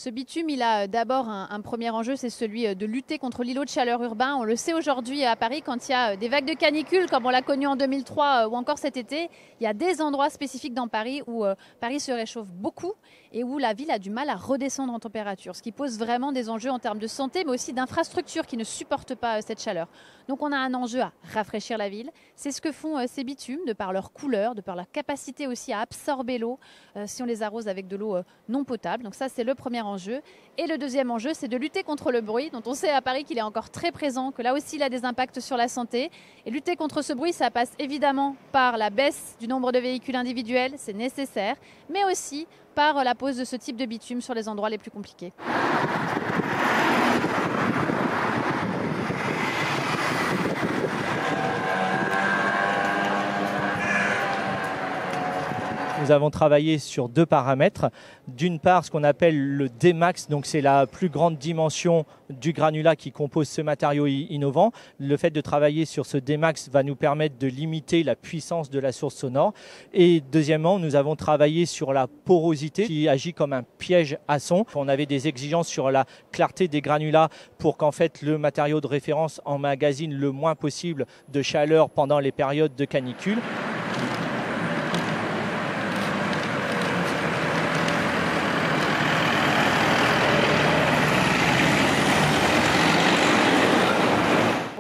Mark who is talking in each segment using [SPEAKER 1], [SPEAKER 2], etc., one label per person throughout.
[SPEAKER 1] Ce bitume, il a d'abord un premier enjeu, c'est celui de lutter contre l'îlot de chaleur urbain. On le sait aujourd'hui à Paris, quand il y a des vagues de canicule, comme on l'a connu en 2003 ou encore cet été, il y a des endroits spécifiques dans Paris où Paris se réchauffe beaucoup et où la ville a du mal à redescendre en température, ce qui pose vraiment des enjeux en termes de santé, mais aussi d'infrastructures qui ne supportent pas cette chaleur. Donc on a un enjeu à rafraîchir la ville. C'est ce que font ces bitumes, de par leur couleur, de par leur capacité aussi à absorber l'eau, si on les arrose avec de l'eau non potable. Donc ça, c'est le premier enjeu. Et le deuxième enjeu, c'est de lutter contre le bruit, dont on sait à Paris qu'il est encore très présent, que là aussi, il a des impacts sur la santé. Et lutter contre ce bruit, ça passe évidemment par la baisse du nombre de véhicules individuels, c'est nécessaire, mais aussi par la pose de ce type de bitume sur les endroits les plus compliqués.
[SPEAKER 2] Nous avons travaillé sur deux paramètres. D'une part, ce qu'on appelle le Dmax, donc c'est la plus grande dimension du granulat qui compose ce matériau innovant. Le fait de travailler sur ce Dmax va nous permettre de limiter la puissance de la source sonore. Et deuxièmement, nous avons travaillé sur la porosité qui agit comme un piège à son. On avait des exigences sur la clarté des granulats pour qu'en fait le matériau de référence emmagasine le moins possible de chaleur pendant les périodes de canicule.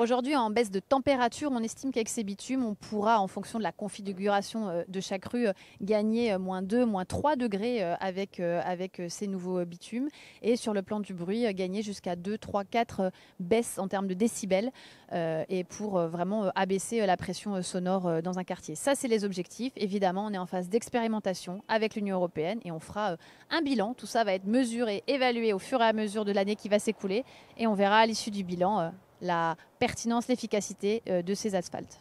[SPEAKER 1] Aujourd'hui, en baisse de température, on estime qu'avec ces bitumes, on pourra, en fonction de la configuration de chaque rue, gagner -2, -3 degrés avec ces nouveaux bitumes. Et sur le plan du bruit, gagner jusqu'à 2, 3, 4 baisses en termes de décibels et pour vraiment abaisser la pression sonore dans un quartier. Ça, c'est les objectifs. Évidemment, on est en phase d'expérimentation avec l'Union européenne et on fera un bilan. Tout ça va être mesuré, évalué au fur et à mesure de l'année qui va s'écouler. Et on verra à l'issue du bilan la pertinence, l'efficacité de ces asphaltes.